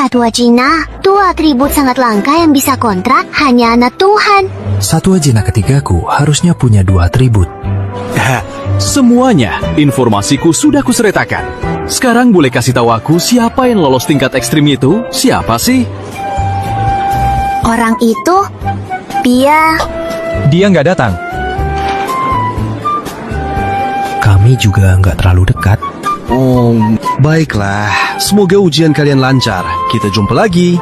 Satwa Cina, tua atribut sangat langka yang bisa kontrak hanya anak Tuhan. Satwa Cina ketigaku harusnya punya 2 atribut. Semuanya, informasiku sudah kuseritakan. Sekarang boleh kasih tahu aku siapa yang lolos tingkat ekstrim itu? Siapa sih? Orang itu, dia Dia nggak datang. Kami juga nggak terlalu dekat. Oh, baiklah. Semoga ujian kalian lancar. Kita jumpa lagi.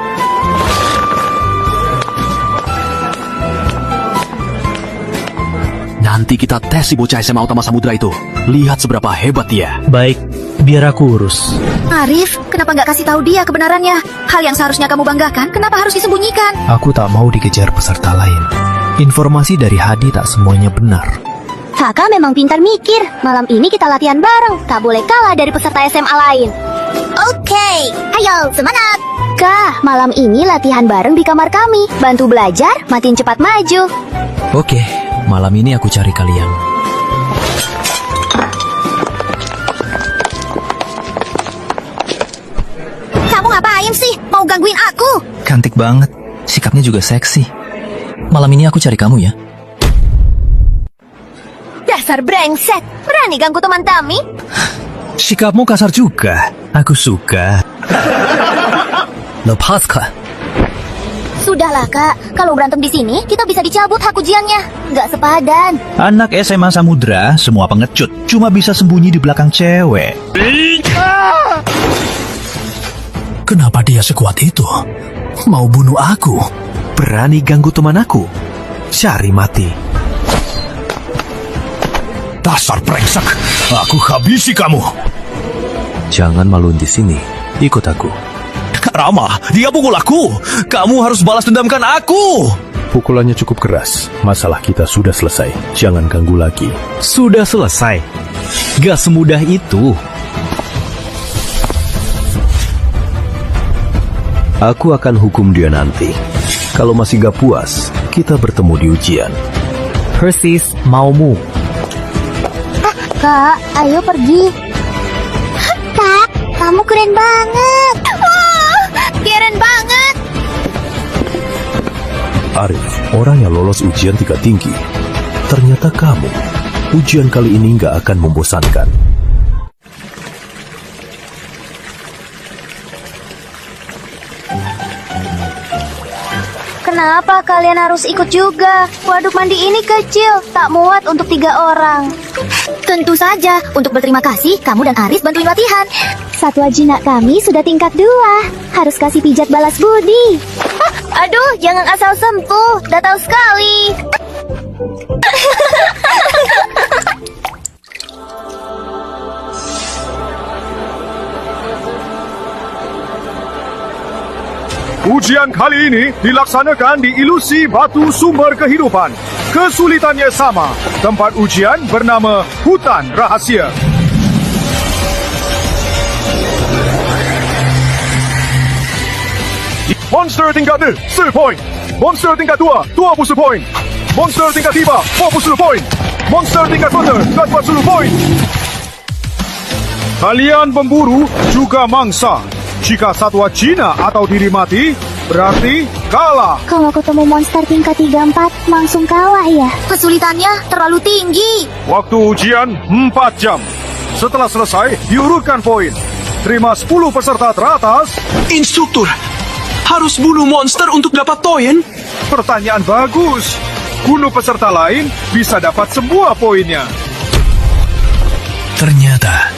Nanti kita tes si bocah SMA Utama Samudra itu. Lihat seberapa hebat dia. Baik, biar aku urus. Arif, kenapa nggak kasih tahu dia kebenarannya? Hal yang seharusnya kamu banggakan, kenapa harus disembunyikan? Aku tak mau dikejar peserta lain. Informasi dari Hadi tak semuanya benar. Kakak memang pintar mikir. Malam ini kita latihan bareng. Tak boleh kalah dari peserta SMA lain. Oke, ayo semangat. Kak, malam ini latihan bareng di kamar kami. Bantu belajar, makin cepat maju. Oke, malam ini aku cari kalian. Kamu ngapain sih? Mau gangguin aku? Cantik banget, sikapnya juga seksi. Malam ini aku cari kamu ya. Dasar brengsek, berani ganggu teman kami? Sikapmu kasar juga. Aku suka. Lepaskan. Sudahlah kak, kalau berantem di sini kita bisa dicabut hak ujiannya. Nggak sepadan. Anak SMA Samudra semua pengecut, cuma bisa sembunyi di belakang cewek. Kenapa dia sekuat itu? Mau bunuh aku? Berani ganggu teman aku? Cari mati. Dasar brengsek, aku habisi kamu. Jangan maluin di sini. Ikut aku. Rama, dia pukul aku. Kamu harus balas dendamkan aku. Pukulannya cukup keras. Masalah kita sudah selesai. Jangan ganggu lagi. Sudah selesai. Gak semudah itu. Aku akan hukum dia nanti. Kalau masih gak puas, kita bertemu di ujian. Persis maumu. Kak, ayo pergi. Kak, kamu keren banget. Wah, keren banget. Arif, orang yang lolos ujian tingkat tinggi. Ternyata kamu. Ujian kali ini gak akan membosankan. Kenapa kalian harus ikut juga? Waduk mandi ini kecil, tak muat untuk 3 orang. Tentu saja, untuk berterima kasih, kamu dan Arif bantuin latihan. Satwa jinak kami sudah tingkat 2. Harus kasih pijat balas budi. Aduh, jangan asal sentuh. Dah tahu sekali. Ujian kali ini dilaksanakan di ilusi batu sumber kehidupan. Kesulitannya sama. Tempat ujian bernama Hutan Rahasia. Monster tingkat 10 poin. Monster tingkat 2, 20 poin. Monster tingkat 3, 40 poin. Monster tingkat 4, 40 poin. Kalian pemburu juga mangsa. Jika satwa Cina atau diri mati, berarti kalah. Kalau ketemu monster tingkat 3-4, langsung kalah ya. Kesulitannya terlalu tinggi. Waktu ujian 4 jam. Setelah selesai, diurutkan poin. Terima 10 peserta teratas. Instruktur, harus bunuh monster untuk dapat poin? Pertanyaan bagus. Bunuh peserta lain bisa dapat semua poinnya. Ternyata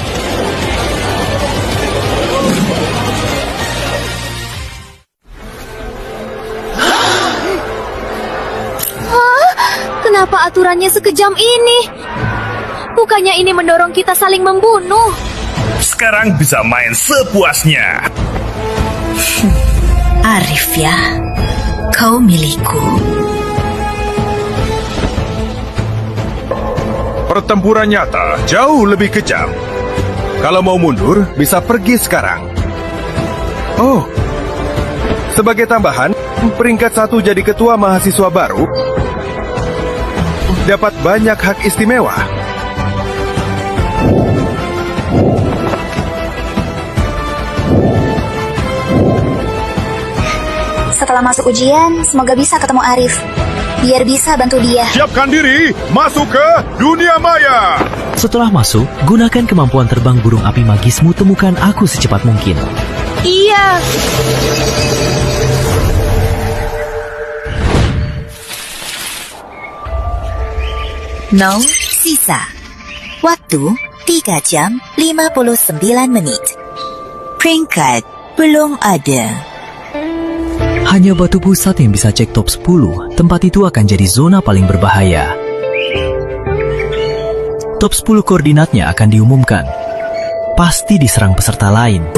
Kenapa aturannya sekejam ini? Bukannya ini mendorong kita saling membunuh? Sekarang bisa main sepuasnya. Arif ya, kau milikku. Pertempuran nyata jauh lebih kejam. Kalau mau mundur, bisa pergi sekarang. Oh, sebagai tambahan, peringkat 1 jadi ketua mahasiswa baru dapat banyak hak istimewa. Setelah masuk ujian, semoga bisa ketemu Arif. Biar bisa bantu dia. Siapkan diri, masuk ke dunia maya. Setelah masuk, gunakan kemampuan terbang burung api magismu, temukan aku secepat mungkin. Iya. Nol sisa. Waktu 3 jam 59 menit. Peringkat belum ada. Hanya batu pusat yang bisa cek top 10, tempat itu akan jadi zona paling berbahaya. Top 10 koordinatnya akan diumumkan. Pasti diserang peserta lain.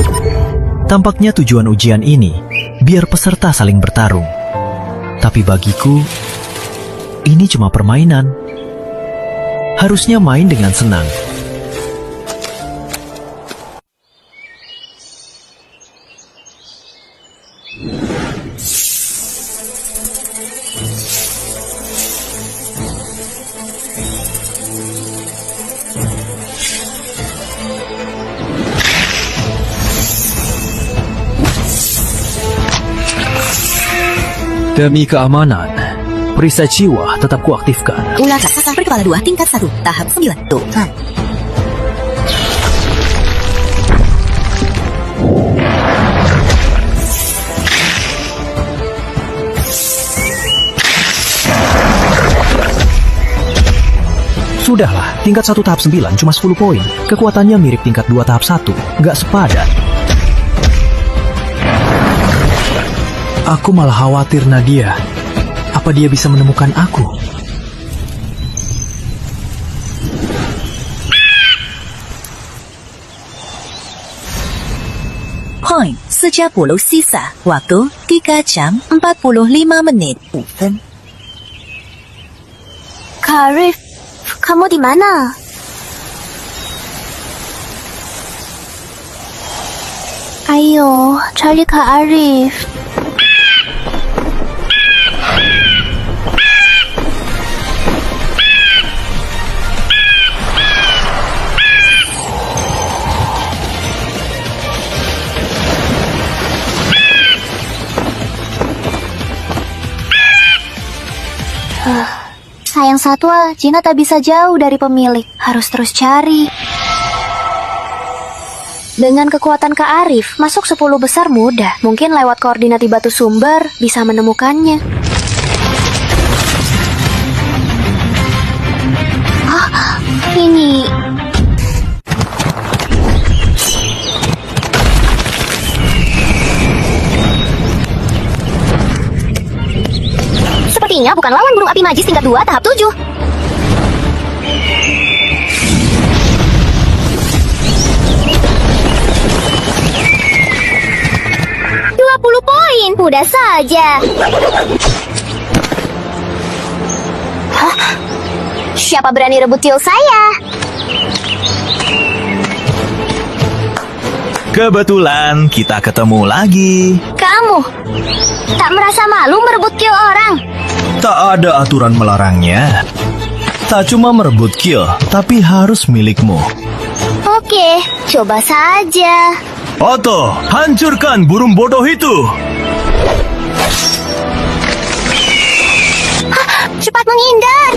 Tampaknya tujuan ujian ini, biar peserta saling bertarung. Tapi bagiku, ini cuma permainan. Harusnya main dengan senang. Demi keamanan, perisai jiwa tetap kuaktifkan. Ular raksasa berkepala 2 tingkat 1 tahap 9. Tuhan. Sudahlah, tingkat 1 tahap 9 cuma 10 poin. Kekuatannya mirip tingkat 2 tahap 1, nggak sepadan. Aku malah khawatir Nadia. Apa dia bisa menemukan aku? Poin 30 sisa. Waktu 3 jam 45 menit. Ufen. Kak Arif, kamu di mana? Ayo, cari Kak Arif. Sayang satwa, Gina tak bisa jauh dari pemilik. Harus terus cari. Dengan kekuatan Kak Arif, masuk 10 besar mudah. Mungkin lewat koordinat di batu sumber, bisa menemukannya. Ah, ini... Sepertinya bukan lawan burung api magis tingkat 2 tahap 7. 20 poin, mudah saja. Hah? Siapa berani rebut Tio saya? Kebetulan kita ketemu lagi. Kamu tak merasa malu merebut Tio orang? Tak ada aturan melarangnya. Tak cuma merebut kill, tapi harus milikmu. Oke, coba saja. Otto, hancurkan burung bodoh itu. Cepat menghindar.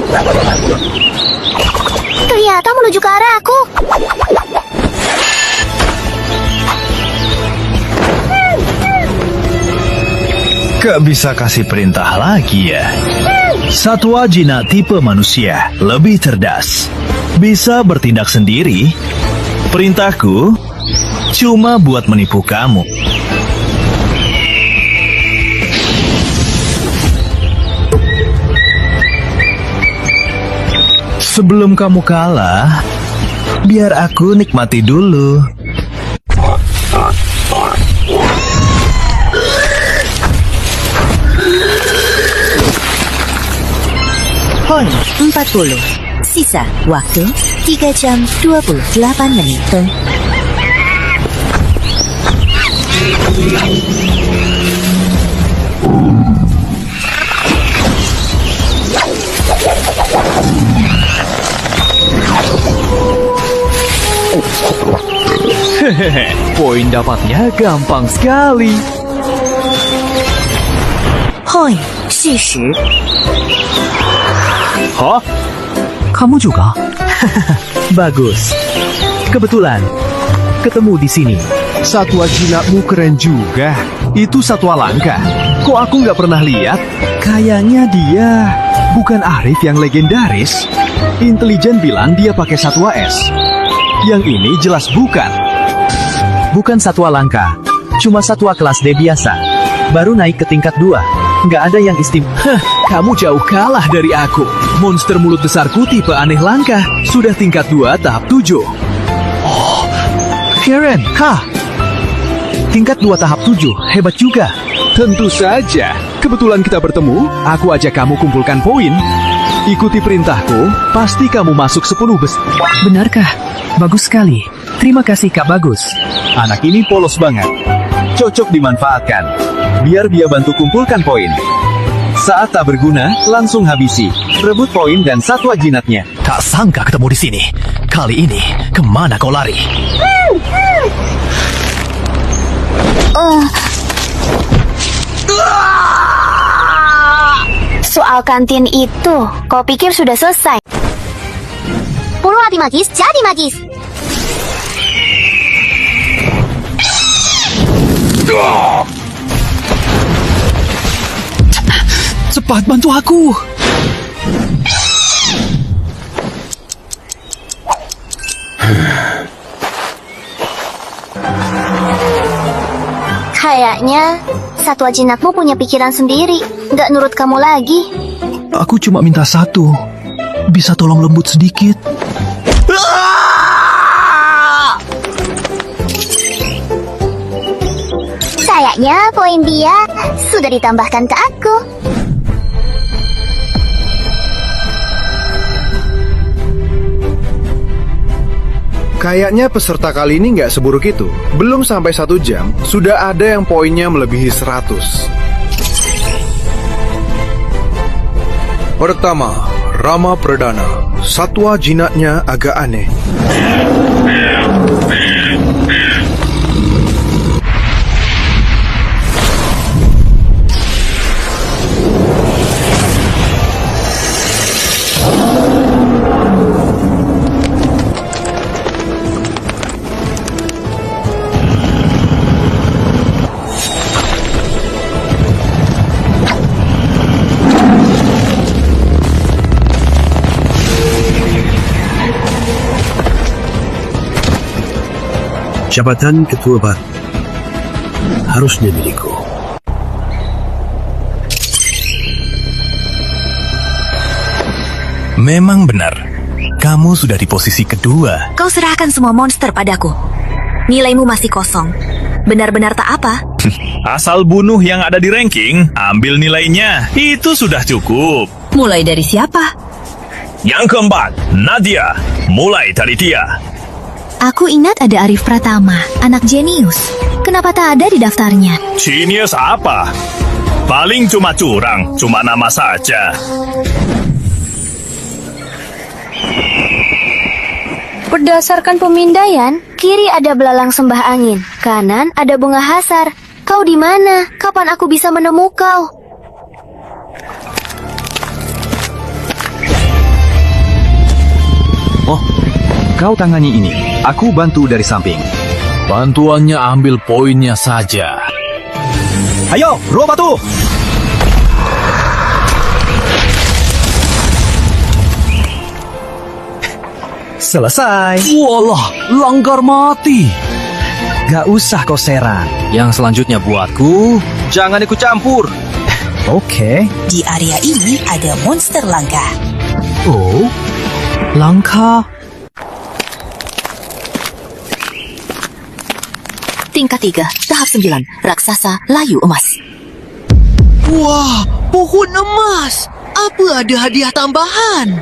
Ternyata menuju ke arahku. Gak bisa kasih perintah lagi ya. Satwa jinak tipe manusia, lebih cerdas. Bisa bertindak sendiri. Perintahku cuma buat menipu kamu. Sebelum kamu kalah, biar aku nikmati dulu. Poin 40. Sisa waktu 3 jam 28 menit. Hehehe, poin dapatnya gampang sekali. point 计时。 Hah? Kamu juga? Bagus. Kebetulan ketemu di sini. Satwa jinakmu keren juga. Itu satwa langka. Kok aku nggak pernah lihat? Kayaknya dia bukan Arif yang legendaris. Intelijen bilang dia pakai satwa es. Yang ini jelas bukan. Bukan satwa langka, cuma satwa kelas D biasa. Baru naik ke tingkat 2. Nggak ada yang istimewa. Kamu jauh kalah dari aku. Monster mulut besarku tipe aneh langka. Sudah tingkat 2 tahap 7. Karen, tingkat 2 tahap 7, hebat juga. Tentu saja. Kebetulan kita bertemu, aku ajak kamu kumpulkan poin. Ikuti perintahku, pasti kamu masuk 10 besar. Benarkah? Bagus sekali. Terima kasih Kak Bagus. Anak ini polos banget. Cocok dimanfaatkan. Biar dia bantu kumpulkan poin. Saat tak berguna, langsung habisi. Rebut poin dan satwa jinatnya. Tak sangka ketemu di sini. Kali ini, kemana kau lari? Soal kantin itu, kau pikir sudah selesai? 10 hati magis jadi magis. Cepat bantu aku. Kayaknya satwa jinakmu punya pikiran sendiri. Nggak nurut kamu lagi. Aku cuma minta satu. Bisa tolong lembut sedikit? Kayaknya poin dia sudah ditambahkan ke aku. Kayaknya peserta kali ini nggak seburuk itu. Belum sampai 1 jam, sudah ada yang poinnya melebihi 100. Pertama, Rama Perdana. Satwa jinaknya agak aneh. Jabatan Ketua Baru harusnya milikku. Memang benar. Kamu sudah di posisi kedua. Kau serahkan semua monster padaku. Nilaimu masih kosong. Benar-benar tak apa. Asal bunuh yang ada di ranking, ambil nilainya. Itu sudah cukup. Mulai dari siapa? Yang keempat, Nadia. Mulai dari dia. Aku ingat ada Arif Pratama, anak jenius. Kenapa tak ada di daftarnya? Genius apa? Paling cuma curang, cuma nama saja. Berdasarkan pemindaian, kiri ada belalang sembah angin, kanan ada bunga hasar. Kau di mana? Kapan aku bisa menemu kau? Oh, kau tangani ini. Aku bantu dari samping. Bantuannya ambil poinnya saja. Ayo, roh batu. Selesai. Walah, langgar mati. Gak usah kau serang. Yang selanjutnya buatku. Jangan ikut campur. Oke. Di area ini ada monster langka. Oh, langka. Tingkat 3, tahap 9, raksasa layu emas. Wah, pohon emas. Apa ada hadiah tambahan?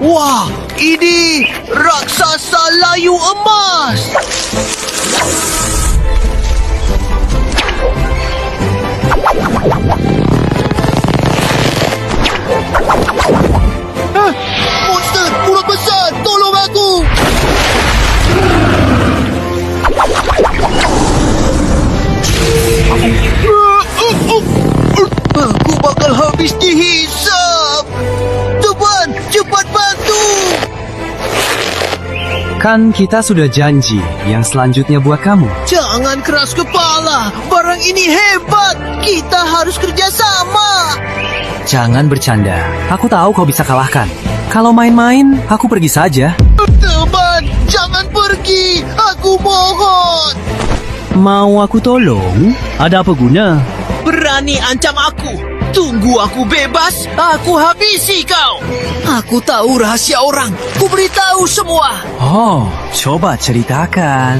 Wah, ini raksasa layu emas. Monster mulut besar, tolong aku. Kan kita sudah janji yang selanjutnya buat kamu. Jangan keras kepala. Barang ini hebat. Kita harus kerjasama. Jangan bercanda. Aku tahu kau bisa kalahkan. Kalau main-main, aku pergi saja. Teman, jangan pergi. Aku mohon. Mau aku tolong? Ada apa guna? Berani ancam aku. Tunggu aku bebas, aku habisi kau. Aku tahu rahasia orang. Ku beritahu semua. Oh, coba ceritakan.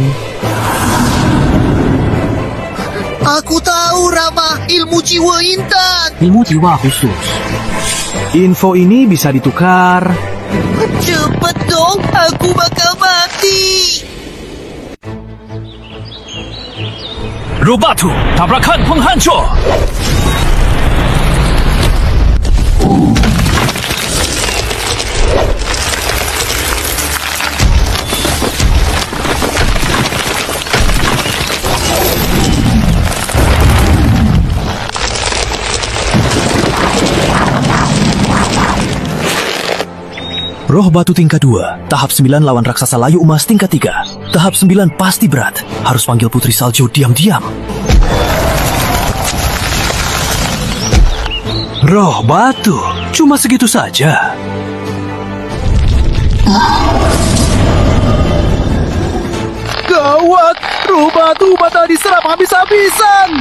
Aku tahu Rama, ilmu jiwa intan. Ilmu jiwa khusus. Info ini bisa ditukar. Cepet dong, aku bakal mati. Roh batu, tabrakan penghancur. Roh batu tingkat 2, tahap 9 lawan raksasa layu emas tingkat 3. Tahap 9 pasti berat. Harus panggil putri salju diam-diam. Roh batu, cuma segitu saja. Gawat, roh batu bakal diserap habis-habisan.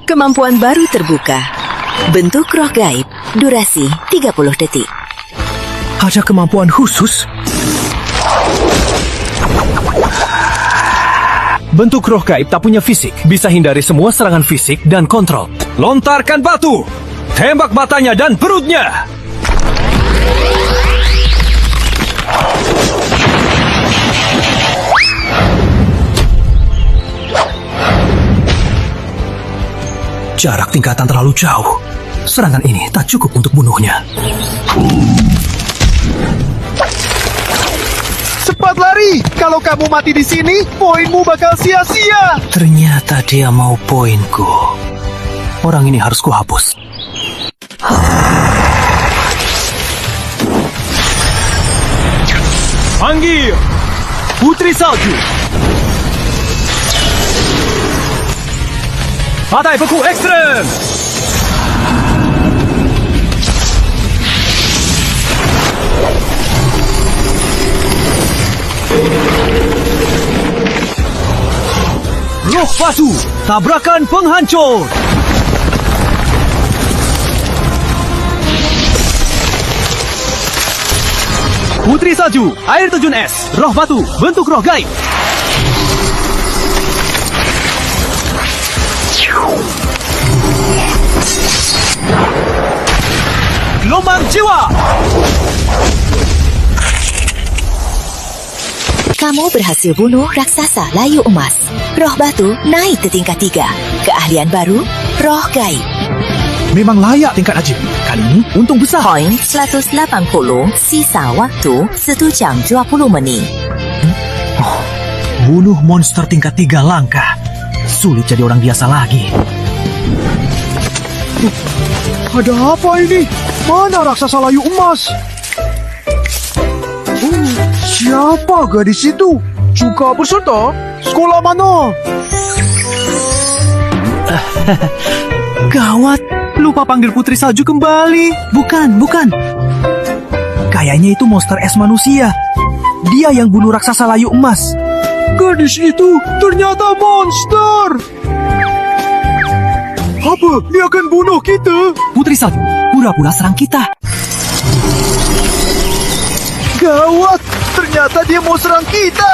Kemampuan baru terbuka. Bentuk roh gaib. Durasi 30 detik. Ada kemampuan khusus? Bentuk roh gaib tak punya fisik. Bisa hindari semua serangan fisik dan kontrol. Lontarkan batu. Tembak matanya dan perutnya. Jarak tingkatan terlalu jauh. Serangan ini tak cukup untuk bunuhnya. Cepat lari. Kalau kamu mati di sini, poinmu bakal sia-sia. Ternyata dia mau poinku. Orang ini harus kuhapus. Panggil Putri Salju. Badai beku ekstrem. Roh batu, tabrakan penghancur. Putri salju, air terjun es, roh batu, bentuk roh gaib. Gelombang jiwa. Kamu berhasil bunuh raksasa layu emas. Roh batu naik ke tingkat 3. Keahlian baru, roh gaib. Memang layak tingkat ajaib. Kali ini untung besar. Poin 180, sisa waktu 1 jam 20 menit. Bunuh monster tingkat 3 langkah. Sulit jadi orang biasa lagi. Ada apa ini? Mana raksasa layu emas? Siapa gadis itu? Juga berserta? Sekolah mana? Gawat, lupa panggil Putri Salju kembali. Bukan. Kayaknya itu monster es manusia. Dia yang bunuh raksasa layu emas. Gadis itu ternyata monster. Apa? Dia akan bunuh kita? Putri Salju, pura-pura serang kita. Gawat, ternyata dia mau serang kita.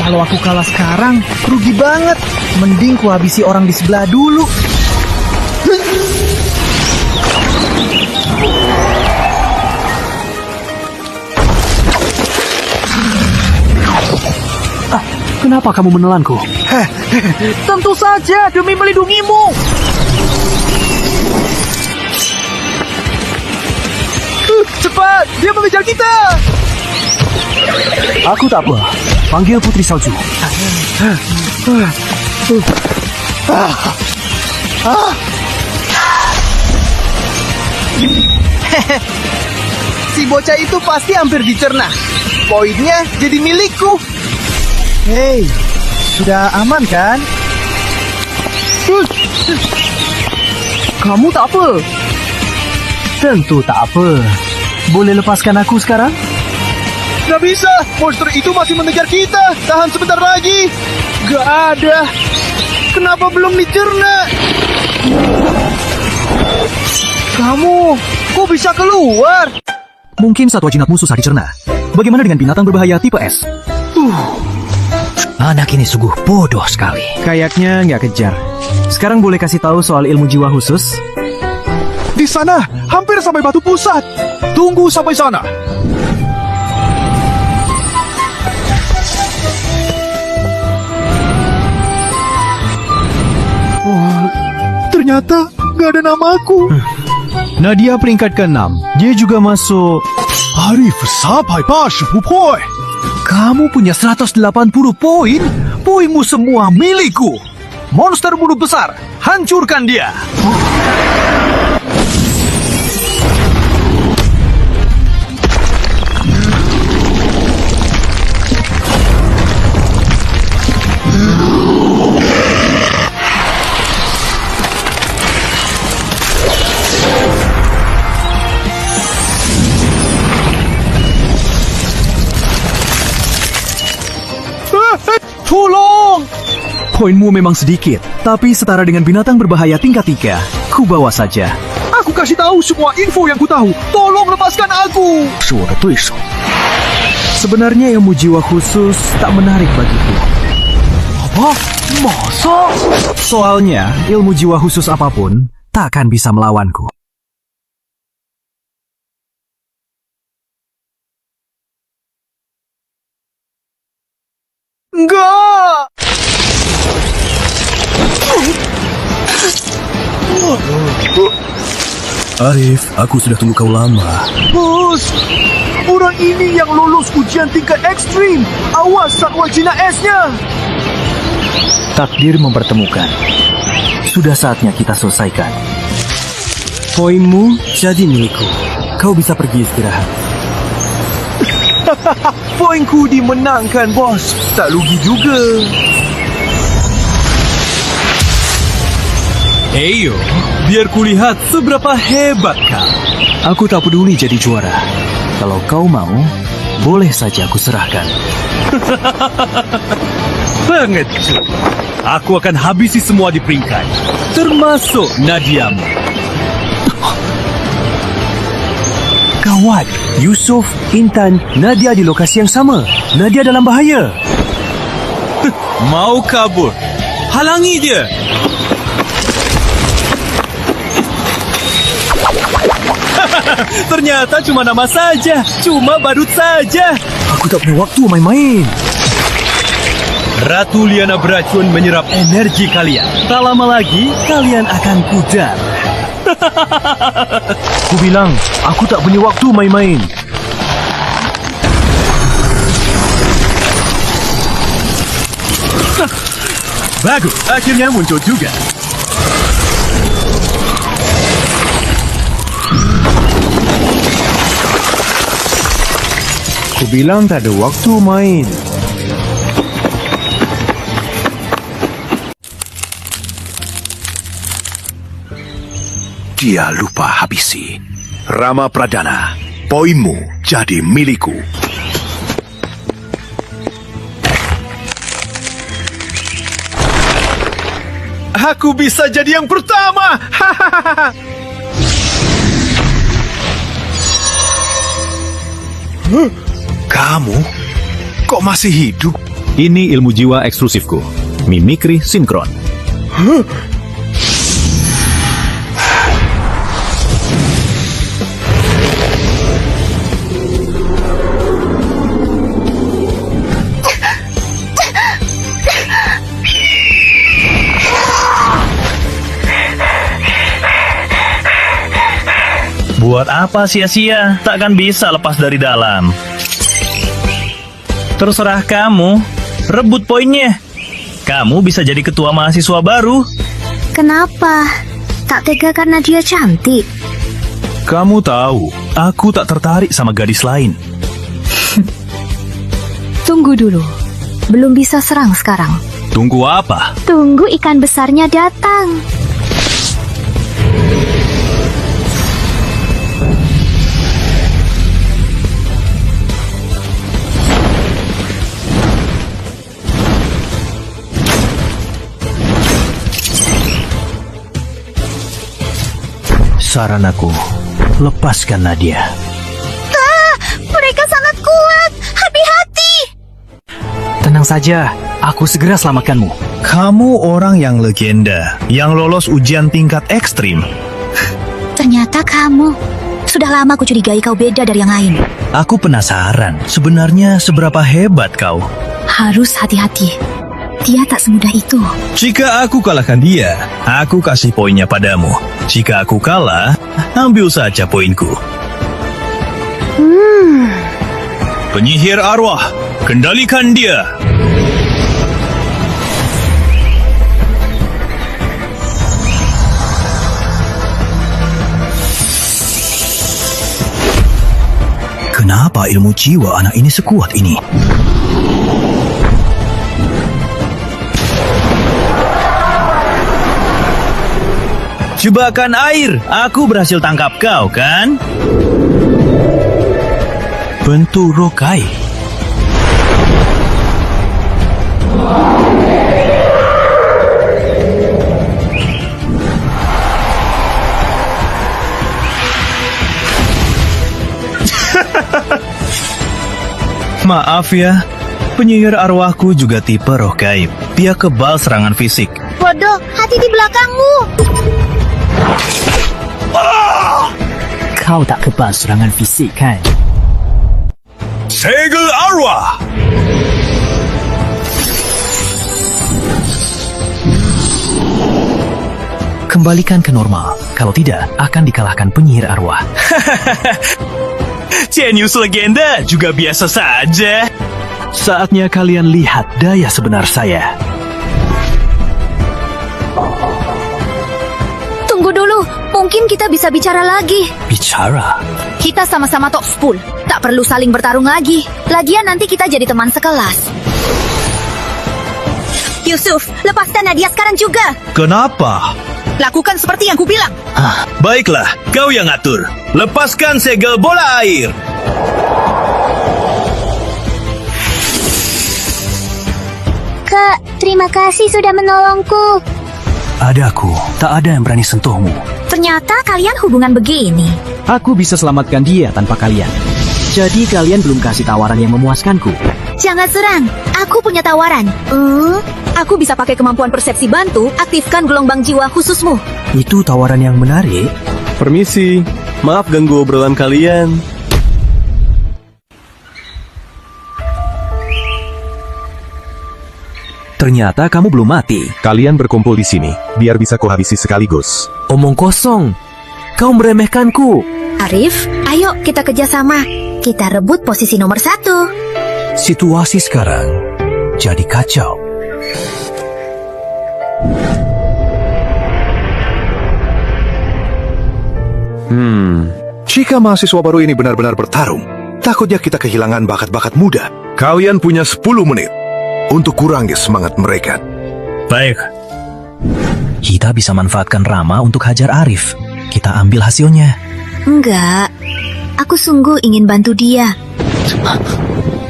Kalau aku kalah sekarang, rugi banget. Mending ku habisi orang di sebelah dulu. Kenapa kamu menelanku? Tentu saja demi melindungimu. Cepat, dia mengejar kita. Aku tak apa. Panggil Putri Salju. Si bocah itu pasti hampir dicerna. Poinnya jadi milikku. Hei, sudah aman kan? Kamu tak apa? Tentu tak apa. Boleh lepaskan aku sekarang? Gak bisa, monster itu masih mengejar kita. Tahan sebentar lagi. Gak ada. Kenapa belum dicerna? Kamu, kok bisa keluar? Mungkin satwa jinak musuh saat dicerna. Bagaimana dengan binatang berbahaya tipe S? Anak ini sungguh bodoh sekali. Kayaknya nggak kejar. Sekarang boleh kasih tahu soal ilmu jiwa khusus? Di sana, hampir sampai batu pusat. Tunggu sampai sana. Wah, ternyata gak ada namaku. Nadia peringkat ke-6. Dia juga masuk. Arif, 380 poin. Kamu punya 180 poin? Poinmu semua milikku. Monster mulut besar, hancurkan dia. Tolong! Poinmu memang sedikit, tapi setara dengan binatang berbahaya tingkat 3. Ku bawa saja. Aku kasih tahu semua info yang ku tahu. Tolong lepaskan aku. Sebenarnya ilmu jiwa khusus tak menarik bagiku. Apa? Masa? Soalnya ilmu jiwa khusus apapun tak akan bisa melawanku. Enggak! Arif, aku sudah tunggu kau lama. Bos, orang ini yang lolos ujian tingkat ekstrim. Awas satwa jinak esnya. Takdir mempertemukan. Sudah saatnya kita selesaikan. Poinmu jadi milikku. Kau bisa pergi istirahat. Poinku dimenangkan, bos. Tak rugi juga. Eyo, biar kulihat seberapa hebat kau. Aku tak peduli jadi juara. Kalau kau mau, boleh saja aku serahkan. Pengecut. Aku akan habisi semua di peringkat, termasuk Nadiamu. Gawat, Yusuf, Intan, Nadia di lokasi yang sama. Nadia dalam bahaya. Mau kabur? Halangi dia. Ternyata cuma nama saja, cuma badut saja. Aku tak punya waktu main-main. Ratu Liana beracun menyerap energi kalian. Tak lama lagi, kalian akan pudar. Ku bilang, aku tak punya waktu main-main. Bagus, akhirnya muncul juga. Ku bilang tak ada waktu main. Dia lupa habisi. Rama Pradana, poinmu jadi milikku. Aku bisa jadi yang pertama. Kamu kok masih hidup? Ini ilmu jiwa eksklusifku. Mimikri sinkron. Buat apa sia-sia? Takkan bisa lepas dari dalam. Terserah kamu. Rebut poinnya. Kamu bisa jadi ketua mahasiswa baru. Kenapa? Tak tega karena dia cantik. Kamu tahu, aku tak tertarik sama gadis lain. Tunggu dulu. Belum bisa serang sekarang. Tunggu apa? Tunggu ikan besarnya datang. Saran aku, lepaskanlah dia. Mereka sangat kuat. Hati-hati. Tenang saja, aku segera selamatkanmu. Kamu orang yang legenda, yang lolos ujian tingkat ekstrim. Ternyata kamu. Sudah lama ku curigai kau beda dari yang lain. Aku penasaran, sebenarnya seberapa hebat kau? Harus hati-hati. Dia tak semudah itu. Jika aku kalahkan dia, aku kasih poinnya padamu. Jika aku kalah, ambil saja poinku. Penyihir arwah, kendalikan dia. Kenapa ilmu jiwa anak ini sekuat ini? Jebakan air, aku berhasil tangkap kau, kan? Bentuk rokai. Maaf ya, penyihir arwahku juga tipe roh gaib. Dia kebal serangan fisik. Bodoh, hati di belakangmu. Kau tak kebal serangan fisik, kan? Segel arwah! Kembalikan ke normal. Kalau tidak, akan dikalahkan penyihir arwah. Genius legenda juga biasa saja. Saatnya kalian lihat daya sebenar saya. Tunggu dulu, mungkin kita bisa bicara lagi. Bicara? Kita sama-sama top 10. Tak perlu saling bertarung lagi. Lagian nanti kita jadi teman sekelas. Yusuf, lepaskan Nadia sekarang juga. Kenapa? Lakukan seperti yang kubilang. Baiklah, kau yang atur. Lepaskan segel bola air. Kak, terima kasih sudah menolongku. Adaku, tak ada yang berani sentuhmu. Ternyata kalian hubungan begini. Aku bisa selamatkan dia tanpa kalian. Jadi kalian belum kasih tawaran yang memuaskanku. Jangan serang, aku punya tawaran. Aku bisa pakai kemampuan persepsi bantu, aktifkan gelombang jiwa khususmu. Itu tawaran yang menarik. Permisi, maaf ganggu obrolan kalian. Ternyata kamu belum mati. Kalian berkumpul di sini, biar bisa kuhabisi sekaligus. Omong kosong. Kau meremehkanku. Arif, ayo kita kerjasama. Kita rebut posisi nomor 1. Situasi sekarang jadi kacau. Jika mahasiswa baru ini benar-benar bertarung, takutnya kita kehilangan bakat-bakat muda. Kalian punya 10 menit untuk kurangi semangat mereka. Baik. Kita bisa manfaatkan Rama untuk hajar Arif. Kita ambil hasilnya. Enggak, aku sungguh ingin bantu dia.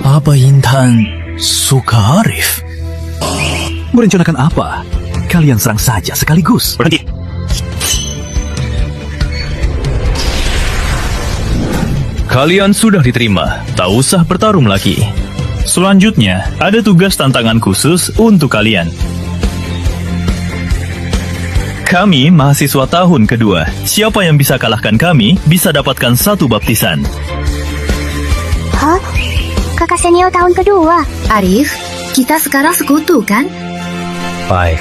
Apa Intan suka Arif? Merencanakan apa? Kalian serang saja sekaligus. Berhenti. Kalian sudah diterima, tak usah bertarung lagi. Selanjutnya, ada tugas tantangan khusus untuk kalian. Kami mahasiswa tahun kedua. Siapa yang bisa kalahkan kami, bisa dapatkan 1 baptisan. Hah? Kakak senior tahun kedua. Arif, kita sekarang sekutu kan? Baik,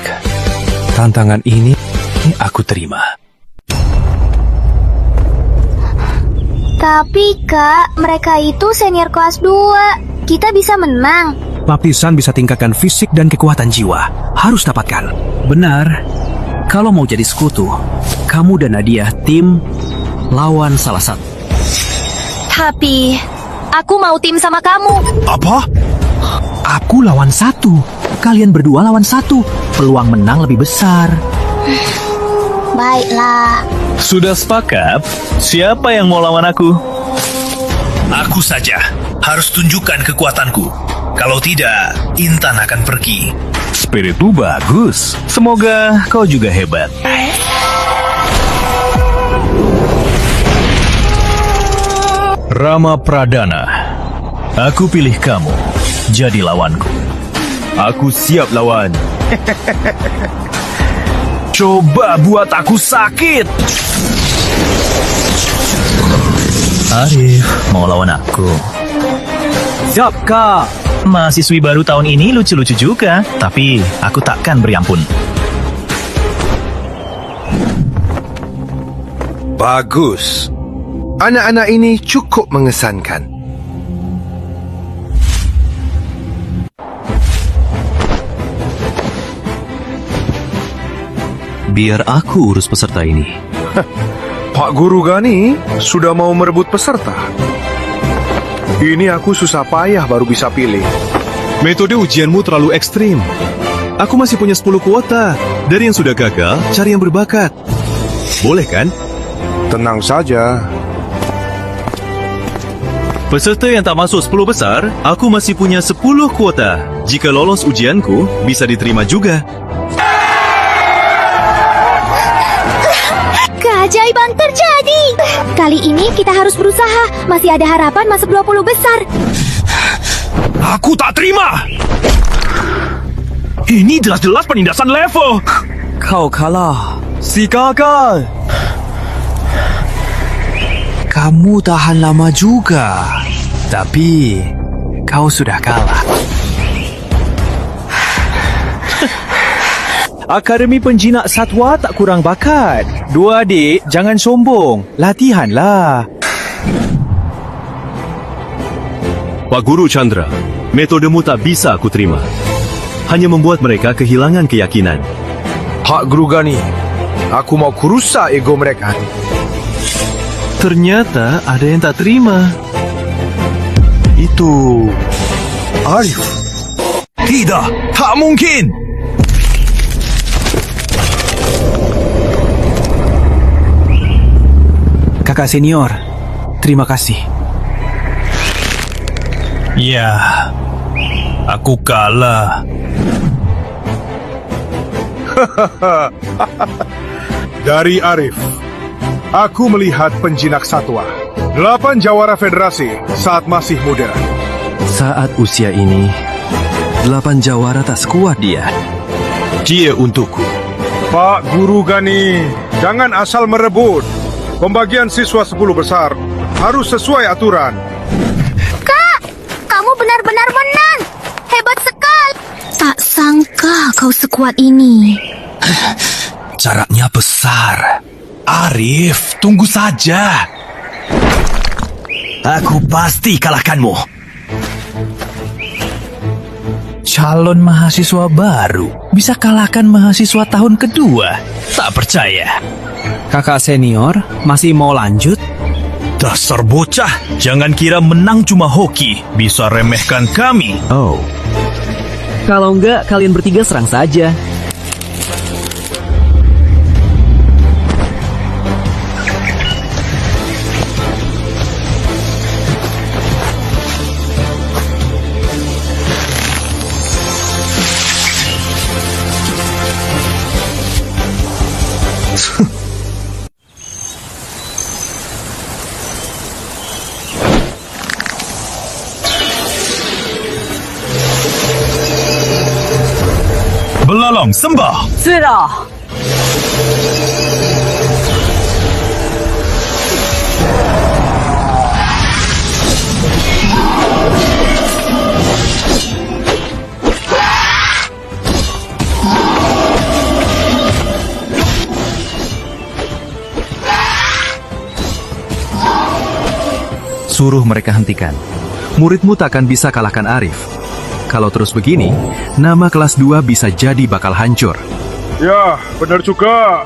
tantangan ini aku terima. Tapi kak, mereka itu senior kelas 2. Kita bisa menang. Baptisan bisa tingkatkan fisik dan kekuatan jiwa. Harus dapatkan. Benar. Kalau mau jadi sekutu, kamu dan Nadia tim lawan salah satu. Tapi, aku mau tim sama kamu. Apa? Aku lawan satu. Kalian berdua lawan satu. Peluang menang lebih besar. Baiklah. Sudah sepakat? Siapa yang mau lawan aku? Aku saja. Harus tunjukkan kekuatanku. Kalau tidak, Intan akan pergi. Spiritmu bagus. Semoga kau juga hebat. Rama Pradana, aku pilih kamu jadi lawanku. Aku siap lawan. Coba buat aku sakit. Arif, mau lawan aku? Siap, Kak. Mahasiswi baru tahun ini lucu-lucu juga, tapi aku takkan beri ampun. Bagus. Anak-anak ini cukup mengesankan. Biar aku urus peserta ini. Pak Guru Gani sudah mau merebut peserta. Ini aku susah payah baru bisa pilih. Metode ujianmu terlalu ekstrim. Aku masih punya 10 kuota. Dari yang sudah gagal, cari yang berbakat. Boleh kan? Tenang saja. Peserta yang tak masuk 10 besar, aku masih punya 10 kuota. Jika lolos ujianku, bisa diterima juga. Keajaiban terjadi. Kali ini kita harus berusaha. Masih ada harapan masuk 20 besar. Aku tak terima! Ini jelas-jelas penindasan level. Kau kalah. Si gagal. Kamu tahan lama juga. Tapi, kau sudah kalah. Akademi Penjinak Satwa tak kurang bakat. Dua adik, jangan sombong. Latihanlah. Pak Guru Chandra, metodemu tak bisa aku terima. Hanya membuat mereka kehilangan keyakinan. Pak Guru Gani, aku mau kurusak ego mereka. Ternyata ada yang tak terima. Itu Arif. Tidak, tak mungkin. Kakak senior, terima kasih. Ya, aku kalah. Dari Arif, aku melihat penjinak satwa. 8 jawara federasi saat masih muda. Saat usia ini, 8 jawara tak sekuat dia. Dia untukku. Pak Guru Gani, jangan asal merebut. Pembagian siswa 10 besar harus sesuai aturan. Kak, kamu benar-benar menang. Hebat sekali. Tak sangka kau sekuat ini. Jaraknya besar. Arif, tunggu saja. Aku pasti kalahkanmu. Calon mahasiswa baru bisa kalahkan mahasiswa tahun kedua. Tak percaya. Kakak senior, masih mau lanjut? Dasar bocah, jangan kira menang cuma hoki. Bisa remehkan kami. Oh. Kalau enggak, kalian bertiga serang saja. Belalong sembah. Serah. Suruh mereka hentikan. Muridmu takkan bisa kalahkan Arif. Kalau terus begini, nama kelas 2 bisa jadi bakal hancur. Ya, benar juga.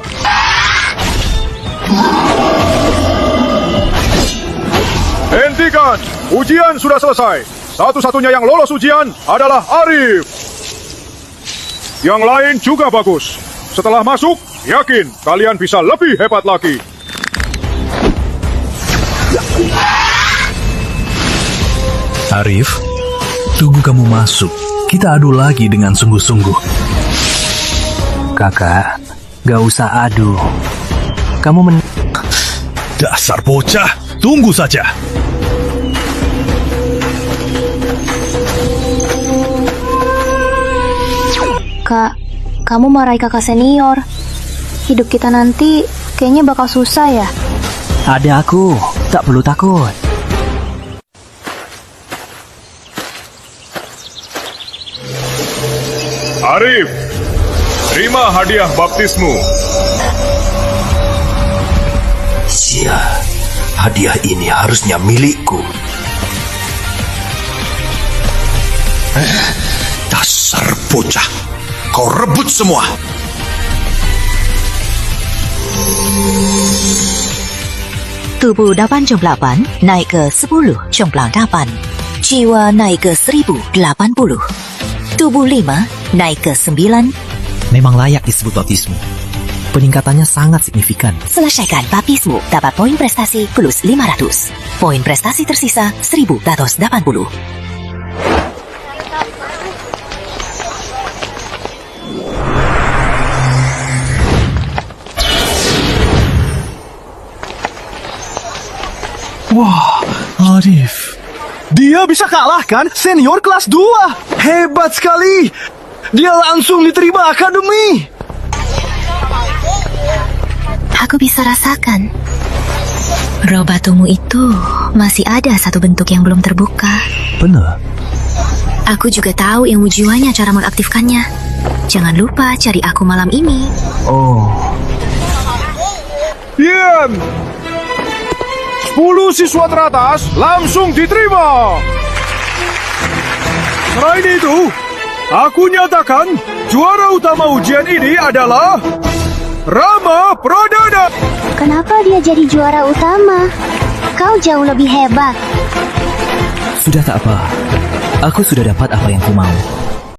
Hentikan! Ujian sudah selesai. Satu-satunya yang lolos ujian adalah Arif. Yang lain juga bagus. Setelah masuk, yakin kalian bisa lebih hebat lagi. Arif, tunggu kamu masuk. Kita adu lagi dengan sungguh-sungguh. Kakak, gak usah adu. Kamu Dasar bocah, tunggu saja. Kak, kamu marahi kakak senior. Hidup kita nanti kayaknya bakal susah ya. Ada aku, tak perlu takut. Arif, terima hadiah baptismu. Sia, hadiah ini harusnya milikku. Dasar bocah, kau rebut semua. Tubuh 8 jomplang 8 naik ke 10 jomplang 8. Jiwa naik ke 1080. Tubuh 5 naik ke 9. Memang layak disebut baptismu. Peningkatannya sangat signifikan. Selesaikan baptismu dapat poin prestasi plus 500. Poin prestasi tersisa 1180. Wah, Arif. Dia bisa kalahkan senior kelas 2. Hebat sekali. Dia langsung diterima akademi. Aku bisa rasakan. Roh batumu itu masih ada satu bentuk yang belum terbuka. Benar. Aku juga tahu ilmu jiwanya cara mengaktifkannya. Jangan lupa cari aku malam ini. Oh, Diam! 10 siswa teratas langsung diterima. Selain itu, aku nyatakan juara utama ujian ini adalah Rama Pradana. Kenapa dia jadi juara utama? Kau jauh lebih hebat. sudah tak apa. Aku sudah dapat apa yang ku mau.